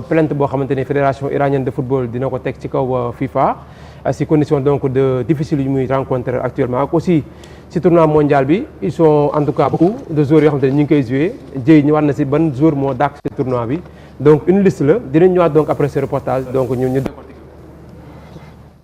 plainte boo xamante ne fédération iranienne de football dina ko teg ci kaw FIFA si condition donc de difficile yu muy rencontrer actuellement ak aussi si tournoi mondial bi ils sont en tout cas beaucoup de joueurs yoo xamante ne ñu ngi koy joué jëy ñu war na si ban joueur moo dàq si tournoi bi donc une liste la dinañ ñëwaat donc après ce reportage donc ñu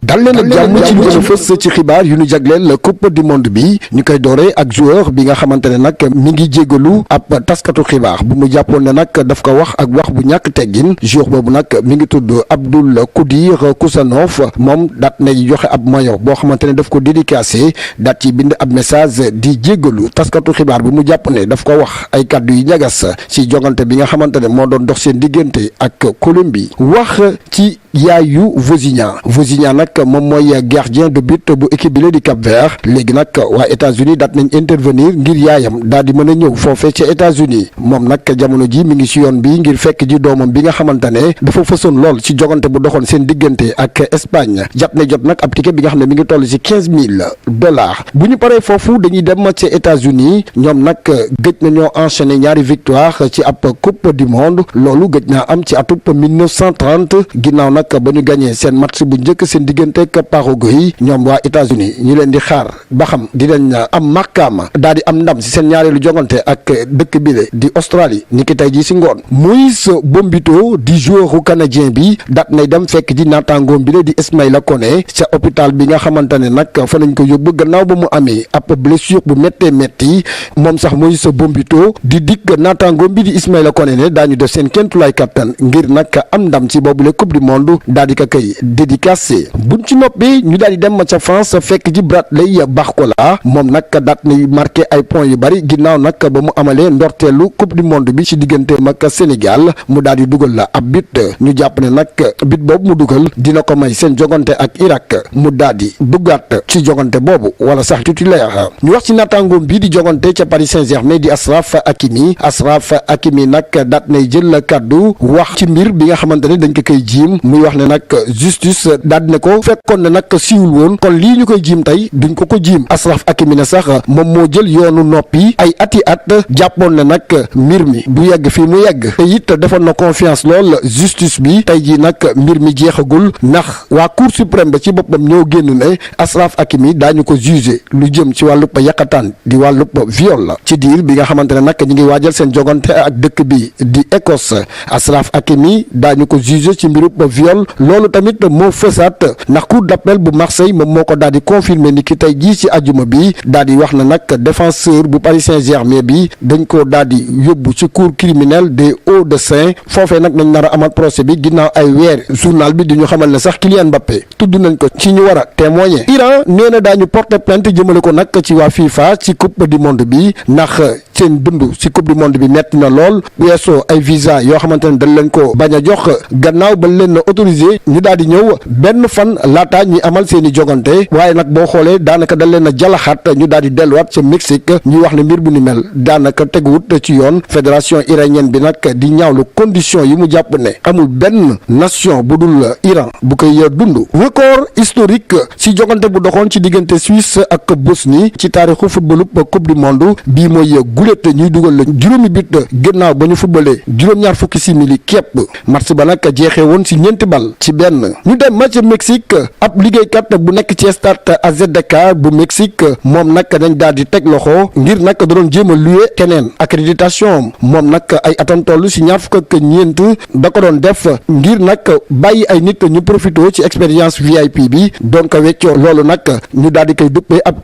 dal leen ak jàmm ci lu gën a fës ci xibaar yu ñu jagleel coupe du monde bi ñu koy dooree ak joueur bi nga xamante ne nag mi ngi jégalu ab taskatu xibaar bu mu jàppoon ne nag daf ko wax ak wax bu ñàkk teggin joueur boobu nag mi ngi tudd Abdoul Koudir Koussanov moom daat nay joxe ab maillot boo xamante ne daf ko dédicacé daat ci bind ab message di jégalu taskatu xibaar bi mu jàpp ne daf ko wax ay kàddu yu ñagas ci jogante bi nga xamante ne moo doon dox seen diggante ak Colombie wax ci yaayu Vozinha nag moom mooy gardien de but bu équipe bi di Cap-Vert léegi nag waa États-Unis daat nañ intervenir ngir yaayam daal di mën a ñëw foofee ca États-Unis moom nag jamono ji mi ngi ci yoon bi ngir fekk ji doomam bi nga xamante ne dafa fësoon lool ci jogante bu doxoon seen diggante ak Espagne jot nag ab ticket bi nga xam ne mi ngi toll ci $15,000 bu ñu paree foofu dañuy dem ca États-Unis ñoom nag gëj nañoo enchaîner ñaari victoire ci ab coupe du monde loolu gëj naa am ci atub 1930 ginnaaw nag ba ñu gagné seen match bu njëkk seen diggante ak Paraguay ñoom waa États-Unis ñu leen di xaar ba xam dinañ am màkkaama daal di am ndam si seen ñaareelu jogante ak dëkk bile di Australie ni ki tey jii si ngoon Moïse Bombito di joueur canadien bi daat nay dem fekk ji naataangoom bile di Ismaïla Koné ca hôpital bi nga xamante ne nag fa nañ ko yóbbu gannaaw ba mu amee ab blessure bu méttee métti moom sax Moïse Bombito di dikk naataangoom bi di Ismaïla Koné ne daañu def seen kéemtulaay kattan ngir nag am ndam ci boobule coupe du monde daal di ko koy dédicacé buñ ci noppi ñu daal di dem ca France fekk ji Bradley Barcola moom nag daat nay marqué ay points yu bari ginnaaw nag ba mu amalee ndorteelu coupe du monde bi ci digganteem ak Sénégal mu daal di dugal la ab but ñu jàpp ne nag but boobu mu dugal dina ko may seen jogante ak Irak mu daal di duggaat ci jogante boobu wala sax titulaire ñu wax ci naataangoom bii di jogante ca Paris Saint-Germain di Achraf Hakimi nag daat nay jël kàddu wax ci mbir bi nga xamante ne dañ ko koy jiim muy wax ne nag justice daal ne ko fekkoon ne nag siiwul woon kon lii ñu koy jiim tey duñ ko jiim Achraf Hakimi ne sax moom moo jël yoonu noppi ay ati at jàppoon ne nag mbir mi du yegg fii mu yegg te it defoon na confiance lool justice bi tey jii nag mbir mi jeexagul ndax waa cour suprême ba ci boppam ñoo génn ne Achraf Hakimi daañu ko jugé lu jëm ci wàllub yàqataan di wàllub viol la ci diir bi nga xamante ne nag ñi ngi waajal seen jogante ak dëkk bi di Écosse Achraf Hakimi daañu ko jugé ci mbirub viol loolu tamit moo fësaat ndax cour d'appel bu Marseille moom moo ko daal di confirmer ni ki tey jii ci ajuma bi daal di wax na nag défenseur bu Paris Saint-Germain bi dañ ko daal di yóbbu ci cour criminelle des Hauts-de-Seine foofee nag nañ nar a amal procès bi ginnaaw ay weer journal bi di ñu xamal ne sax Kylian Mbappé tudd nañ ko ci ñu war a témoigner. Iran nee na daañu porter plainte jëmale ko nag ci waa FIFA ci coupe du monde bi ndax seen dund ci coupe du monde bi metti na lool weesoo ay visa yoo xamante ne dañ leen ko bañ a jox gannaaw ba leen autorisé ñu daal di ñëw benn fan laata ñi amal seen i jogante waaye nag boo xoolee daanaka dañ leen a jalaxaat ñu daal di delluwaat ca Mexique ñuy wax ne mbir bu ni mel daanaka teguwut ci yoon fédération iranienne bi nag di ñaawlu condition yi mu jàpp ne amul benn nation bu dul Iran bu koy dund. record historique ci jogante bu doxoon ci diggante Suisse ak Bosnie ci taarixu footballu coupe du monde bii mooy gulet ñuy dugal la juróomi but gannaaw ba ñu footballee juróom-ñaar fukki simili képp match ba nag jeexee woon ci ñeenti bal ci benn. ñu dem match Mexique ab liggéeykat bu nekk ci stade AZK bu Mexique moom nag dañ daal di teg loxo ngir nag da doon jéem a loué keneen accréditation moom nag ay atam toll ci ñaar fukk ak ñeent da ko doon def ngir nag bàyyi ay nit ñu profité ci expérience VIP bi doon ko weccoo loolu nag ñu daal di koy duppee ab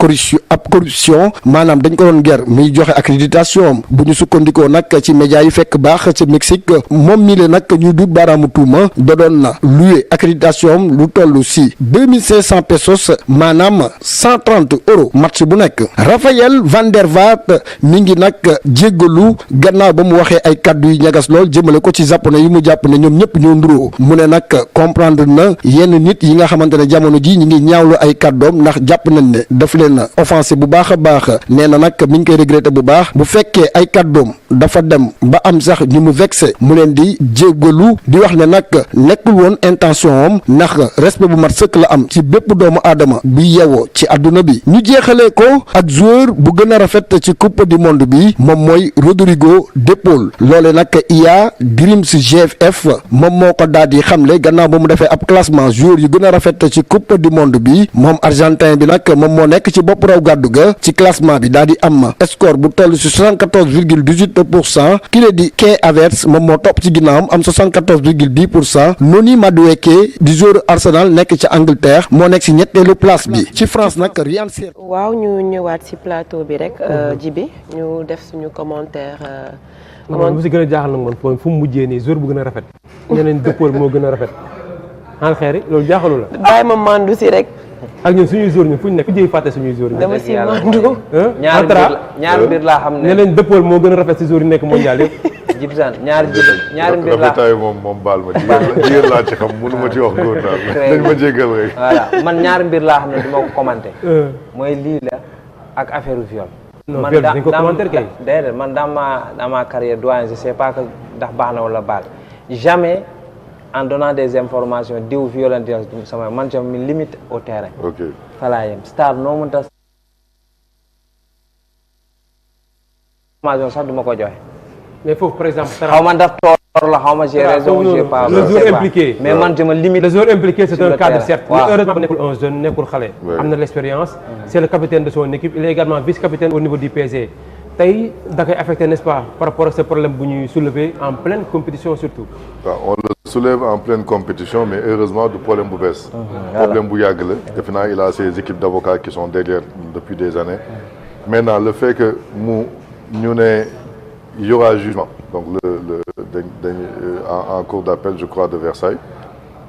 corruption maanaam dañ ko doon ger muy joxe accréditation bu ñu sukkandikoo nag ci média yi fekk baax ci Mexique moom mii la nag ñu dut baaraamu tuuma da doon na loué accréditation lu toll ci 2500 pesos maanaam 130 euros match bu nekk. Raphaël Van der Vaart mi ngi nag jéggalu gannaaw ba mu waxee ay kaddu yu ñagas lool jëmale ko ci japonais yi mu jàpp ne ñoom ñëpp ñoo nduroo mu ne nag comprendre na yenn nit yi nga xamante ne jamono ji ñi ngi ñaawlu ay kàddoom ndax jàpp nañ ne daf leen offensé bu baax a baax nee na nag mi ngi koy regretté bu baax bu fekkee ay kàddoom dafa dem ba am sax ñu mu vexé mu leen di jéggalu di wax ne nag nekkul woon intention am ndax respect bu mat sëkk la am ci bépp doomu aadama bi yeewoo ci àdduna bi. ñu jeexalee ko ak joueur bu gën a rafet ci coupe du monde bi moom mooy Rodrigo de Paul loole nag IA Grims GFF moom moo ko daal di xamle gannaaw ba mu defee ab classement joueur yu gën a rafet ci coupe du monde bi moom argentin bi nag moom moo nekk ci bopp raw gàddu ga ci classement bi daal di am score bu toll ci 74,18%. ki la di Kai Havertz moom moo topp ci ginnaawam am 74,10%. Noni Madueke di joueur Arsenal nekk ci Angleterre moo nekk ci ñetteelu place bi. ci France nag Ryan Seri. waaw ñu ñëwaat ci plateau bi rek. Jibi ñu def suñu commentaire. man bu si gën a jaaxal nag man fu mu mujjee nii joueur bu gën a rafet. ñeneen dëppool moo gën a rafet. xanaa xeeri loolu jaaxalu la. bàyyi ma mandu si rek. ak ñun suñuy joueur ñun fu ñu nekk ku jëy fàtte suñuy joueur. dama si mandu. ñaari mbir laa xam ne ñeneen dëppool moo gën a rafet si joueur yi nekk mondial yëpp. Jibsaan ñaari mbir laa rafetaay moom baal ma jigéen laa ci xam mënu ma ci wax góor daal dañ ma jéggal rek. voilà man ñaari mbir laa xam ne du ma ko commenté. mooy lii la ak affaire viol. non viol dañ ko commenté kay. déedéet man dans ma carrière doyen je sais pas que ndax baax na wala baal jamais en donnant des informations diw violenté sama man mi limite au terrain. ok falaa yem star noo mënta information sax du ma ko joxe. mais foofu par exemple. xaw ma daf toor la xaw ma j'ai raison j'ai pas. le joueur impliqué mais man je me limite. le joueur impliqué c'est un cadre certes. waaw mais heureusement nekkul un jeune nekkul xale. am na l'expérience. c'est le capitaine de son équipe il est également vice-capitaine au niveau du PSG. tey da koy affecté n'est-ce pas par rapport à ce problème bu ñuy soulever en pleine compétition surtout. waaw on le soulève en pleine compétition mais heureusement du problème bu bees. problème bu yàgg la. defe naa il a ses équipes d'avocats qui sont derrière depuis des années. maintenant le fait que ñu ne il y aura jugement donc en cour d'appel je crois de Versailles.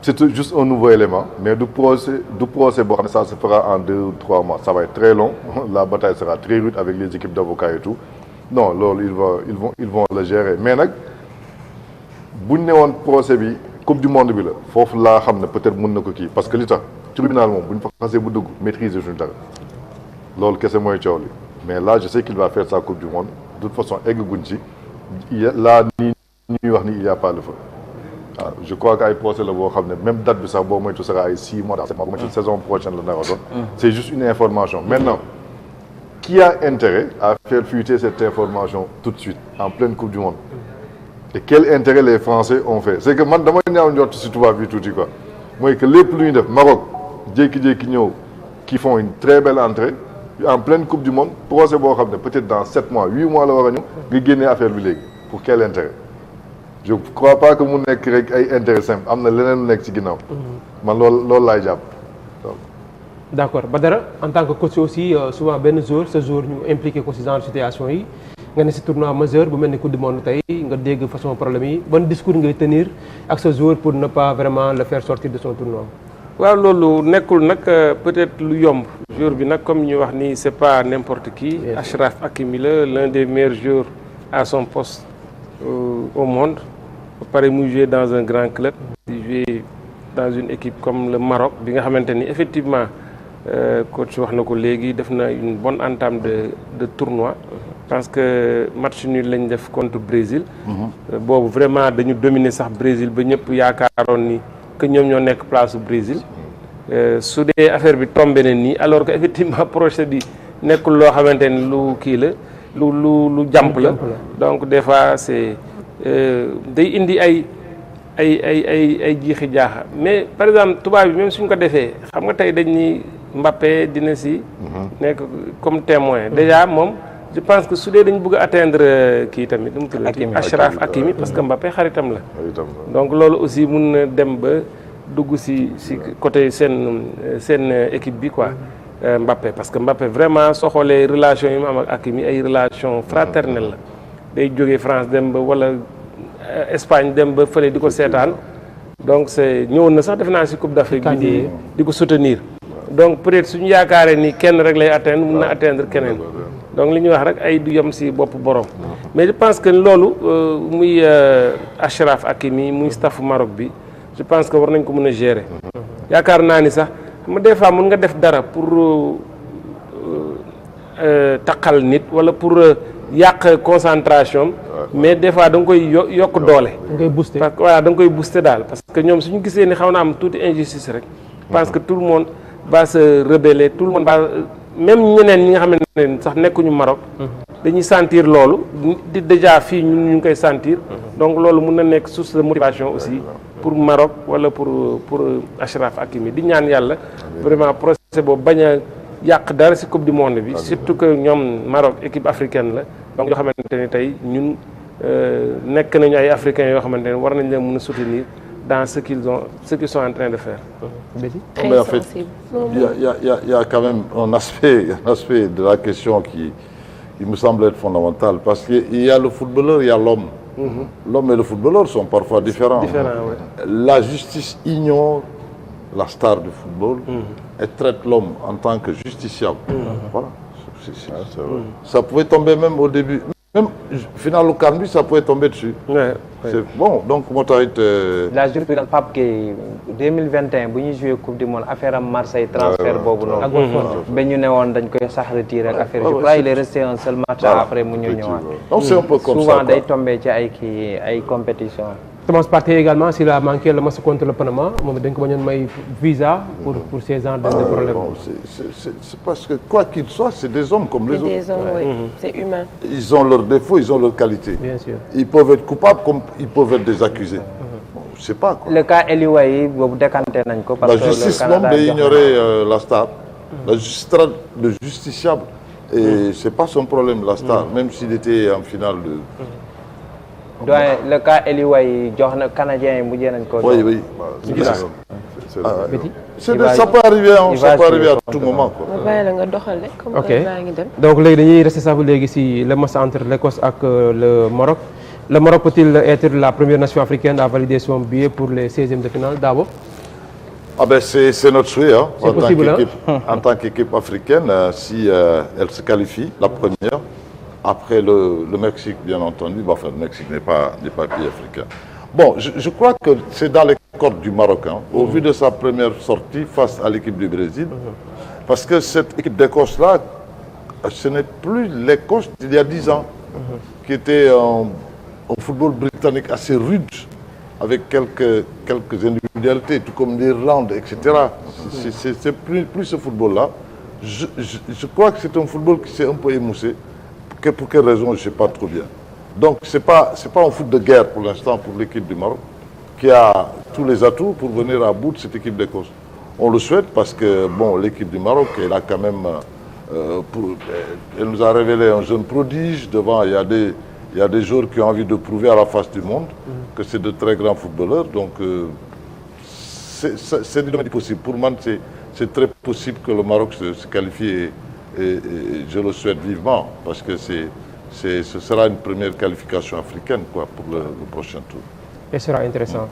C'est juste un nouveau élément mais du procès boo xam ne ça se fera en 2 ou 3 mois ça va être très long la bataille sera très rude avec les équipes d'avocats et tout non loolu ils vont le gérer mais nag buñ ne woon procès bi coupe du monde bi la foofu laa xam ne peut-être mën na ko kii parce que li tax tribunal moom buñ fa xasee bu dugg maîtriser suñu dara loolu kese mooy coow li mais là je sais qu'il va faire sa coupe du monde de toute façon egguñ ci là nii ñuy wax ni il y a pas le feu. waaw je crois que ay procès la boo xam ne même date bi sax boo moytu sera ay 6 mois dans 7 mois boo moytu saison prochaine la nar a doon. c'est juste une information maintenant qui a intérêt à faire fuiter cette information tout de suite en pleine coupe du monde et quel intérêt les Français ont fait c'est que man dama ñaaw njort si tubaab bi tuuti quoi mooy que lépp lu ñu def Maroc jékki-jékki ñëw qui font une très belle entrée en pleine coupe du monde procès boo xam ne peut-être dans 7 mois 8 mois la war a ñëw nga génnee affaire bi léegi pour quel intérêt. je crois pas que mu nekk rek ay intérêt simple am na leneen lu nekk ci ginnaaw. man loolu laay jàpp. d'accord Badara en tant que coach aussi souvent benn jour ce jour ñu impliqué ko ci genre situation yi nga ne ci tournoi majeur bu mel ni coupe du monde tey nga dégg façon problème yi ban discours ngay tenir ak ce jour pour ne pas vraiment le faire sortir de son tournoi. waaw loolu nekkul nag peut-être lu yomb. jour bi nag comme ñu wax ni c'est pas n'importe qui. Achraf Hakimi la l'un des meilleurs joueurs à son poste. Au monde pare muy jouer dans un grand club di jouer dans une équipe comme le Maroc bi nga xamante ni effectivement coach wax na ko léegi def na une bonne entame de tournoi parce que match nul lañ def contre Brésil boobu vraiment dañu dominer sax Brésil ba ñëpp yaakaaroon ni que ñoom ñoo nekk place u Brésil su dee affaire bi tombé na nii alors que effectivement projet bi nekkul loo xamante ni lu kii la lu jàmp la donc des fois c'est day indi ay jiixi jaaxa mais par exemple tubaab bi même suñ ko defee xam nga tey dañ ni Mbappé dina si nekk comme témoin déjà moom je pense que su dee dañ bëgg a atteindre kii tamit nu mu tuddati Achraf Hakimi parce que Mbappé xaritam la donc loolu aussi mun na dem ba dugg si côté seen équipe bi quoi Mbappé parce que Mbappé vraiment soo xoolee relation yi mu am ak Hakimi ay relation fraternelle la day jógee France dem ba wala Espagne dem ba fële di ko seetaan donc c'est ñëwoon na sax def naa si Coupe d'Afrique bi di ko soutenir donc peut-être suñu yaakaaree ni kenn rek lay atteindre mun na atteindre keneen donc li ñuy wax rek ay du yem si bopp borom mais je pense que loolu muy Achraf Hakimi muy staffu Maroc bi je pense que war nañ ko mën a gérer yaakaar naa ni sax ma des fois mën nga def dara pour taqal nit wala pour yàq concentration mais des fois da nga koy yokk doole. da ngay booster. parce que voilà da nga koy booster daal parce que ñoom suñu gisee ni xaw na am tuuti injustice rek. je pense que tout le monde va se rebeller tout le monde va même ñeneen ñi nga xamante ne sax nekkuñu Maroc. dañuy sentir loolu déjà fii ñun ñu ngi koy sentir. donc loolu mun na nekk source de motivation aussi pour Maroc wala pour Achraf Hakimi di ñaan yàlla. vraiment procès boobu bañ a yàq dara ci coupe du monde bi. surtout que ñoom Maroc équipe africaine la. donc yoo xamante ne tey ñun nekk nañu ay africains yoo xamante ne war nañ leen mën a soutenir dans ce qu'ils sont en train de faire. Très Mais en fait, sensible. il y a quand même un aspect de la question qui me semble être fondamental parce qu'il y a le footballeur, il y a l'homme. L'homme et le footballeur sont parfois différents. Ouais. La justice ignore la star du football et traite l'homme en tant que justiciable. Voilà. Ça pouvait tomber même au début. Même final au CAN bi ça pouvait tomber dessus. Ouais. C'est bon donc moo tax it. la jurisprudence Pape Gueye 2021 bu ñuy joué coupe du monde affaire am Marseille transfert boobu noonu. ak Watford. ba ñu ne woon dañ koy sax retiré ak affaire je crois il est resté un seul match après mu ñu ñëwaat. donc c'est un peu comme souvent ça day tombé ci ay compétition. Thomas Partey également s'il a manqué le match contre le Panama moom dañ ko bañoon may visa pour ces genres de problème. Bon, c'est parce que quoi qu'il soit, c'est des hommes comme les C'est autres. des hommes, oui. C'est humain. Ils ont leurs défauts, ils ont leurs qualités. Bien sûr. Ils peuvent être coupables comme ils peuvent être des accusés. Bon, je sais pas quoi. le cas Eliwaye boobu décanté nañ ko. parce La que justice le moom Canada day jox na ignorer la star. La justice traite le justiciable. Et c'est pas son problème, la star, même s'il était en finale de... doyen le cas Eliwaye jox na Canadien yi mujjee nañ ko. Oui, oui. Ça peut arriver, hein, il ça va peut arriver à suivre tout contre moment. Quoi. ma bàyyi la nga doxal rek. comme Ok. que baa ngi dem. donc léegi dañuy rester sax léegi si le match entre l'Écosse ak le Maroc. Le Maroc peut-il être la première nation africaine à valider son billet pour les 16e de finale Dabo? Ah ben c'est notre souhait hein, C'est possible, en tant qu'équipe africaine, si elle se qualifie, la première, après le Mexique bien entendu, enfin le Mexique n'est pas pays africain. Bon, je crois que c'est dans les cordes du Maroc, hein, au vu de sa première sortie face à l'équipe du Brésil, parce que cette équipe d'Écosse-là, ce n'est plus l'Écosse d'il y a 10 ans, qui était un football britannique assez rude, avec quelques individualités, tout comme l'Irlande, etc. C'est plus ce football-là. Je crois que c'est un football qui s'est un peu émoussé. Pour quelle raison, je ne sais pas trop bien. Donc, c'est pas un foot de guerre pour l'instant pour l'équipe du Maroc, qui a tous les atouts pour venir à bout de cette équipe d'Écosse. On le souhaite parce que, bon, l'équipe du Maroc, elle a quand même... elle nous a révélé un jeune prodige. Devant, il y a des joueurs qui ont envie de prouver à la face du monde que c'est de très grands footballeurs. Donc, c'est du domaine possible. Pour moi, c'est très possible que le Maroc se qualifie et je le souhaite vivement parce que ce sera une première qualification africaine quoi, pour le prochain tour. Et ce sera intéressant.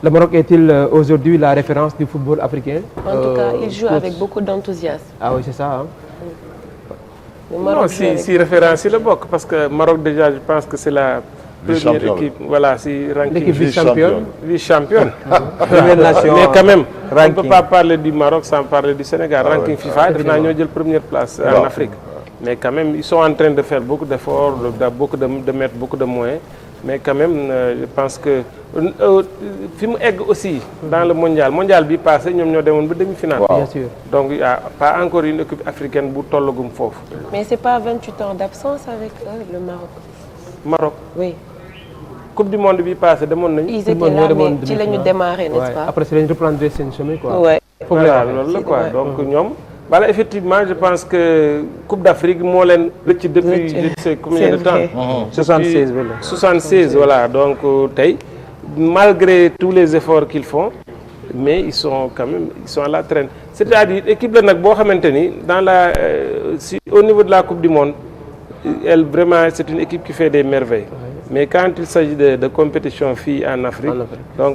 Le Maroc est-il aujourd'hui la référence du football africain? En tout cas, il joue avec beaucoup d'enthousiasme. Ah oui, c'est ça. Hein? Le Maroc Non, joue avec si référence yi la bokk parce que Maroc déjà je pense que c'est la première Vice-championne. équipe voilà si ranking L'équipe vice-championne. vice-championne. Première nation Mais quand même on ne ranking. peut pas parler du Maroc sans parler du Sénégal. Ranking FIFA def naa ñoo jël première place en Afrique. Mais quand même ils sont en train de faire beaucoup d'efforts, de mettre beaucoup de moyens. Mais quand même je pense que fi mu egg aussi dans le mondial bi passé ñoom ñoo demoon ba demi-finale. Bien sûr. Donc il y a pas encore une équipe africaine bu tollagum foofu. Mais c'est pas 28 ans d'absence avec le Maroc. Maroc Oui. coupe du monde bi passé demoon nañu. Ils étaient là, mais ci la ñu démarré, n'est-ce Ouais. pas? Après, c'est lañu reprendre seen chemin quoi. Ouais. Voilà loolu la quoi Ouais. donc ñoom. Voilà effectivement je pense que Coupe d'Afrique moo leen rëcc depuis je ne sais combien de C'est temps. vrai. 76 bi la. 76 voilà donc tey malgré tous les efforts qu'ils font mais ils sont à la traîne c'est-à-dire équipe la nag boo xamante ni dans la si au niveau de la Coupe du Monde elle vraiment c'est une équipe qui fait des merveilles mais quand il s'agit de compétition fii en Afrique donc